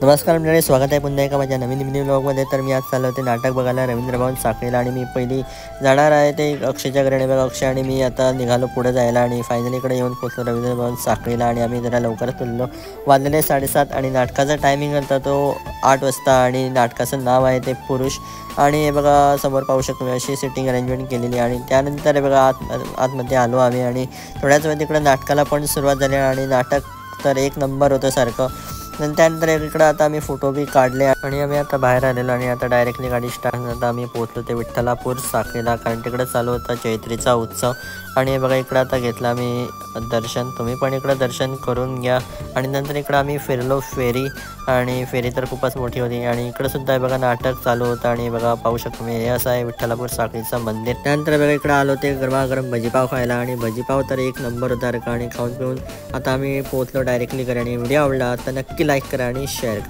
नमस्कार मंडळी, स्वागत आहे पुन्हा एका माझ्या नवीन व्लॉगमध्ये। तर मी आज चाललो होते नाटक बघायला रवींद्र भवन साखळीला आणि मी पहिली जाणार आहे ते अक्षयच्या घरी। बघा अक्षय आणि मी आता निघालो पुढे जायला आणि फायनली इकडे येऊन पोहोचलो रवींद्र भवन साखळीला आणि आम्ही जरा लवकरच तुललो। वाजलेले 7:30 आणि नाटकाचा टायमिंग होता तो 8 वाजता आणि नाटकाचं नाव आहे ते पुरुष। आणि हे बघा समोर पाहू शकतो अशी सिटिंग अरेंजमेंट केलेली आणि त्यानंतर हे बघा आतमध्ये आलो आम्ही आणि थोड्याच वेळ तिकडे नाटकाला पण सुरुवात झाली आणि नाटक तर एक नंबर होतं सारखं। त्यानंतर इकडं आता आम्ही फोटो बी काढले आणि आम्ही आता बाहेर आलेलो आणि आता डायरेक्टली गाडी स्टार्ट आता आम्ही पोहोचलो ते विठ्ठलापूर साखळीला, कारण तिकडे चालू होता चैत्रीचा उत्सव। आणि बघा इकडं आता घेतलं आम्ही दर्शन, तुम्ही पण इकडं दर्शन करून घ्या। आणि नंतर इकडं आम्ही फिरलो फेरी, आणि फेरी तर खूपच मोठी होती आणि इकडं सुद्धा बघा नाटक चालू होतं। आणि बघा पाहू शकतो मी, हे असं आहे विठ्ठलापूर साखळीचं मंदिर। त्यानंतर बघा इकडं आलो ते गरमागरम भजीपाव खायला आणि भजीपाव तर एक नंबर होता आणि खाऊन पिऊन आता आम्ही पोहोचलो डायरेक्टली घरी। आणि व्हिडिओ आवडला तर नक्की लाईक करा आणि शेअर करा।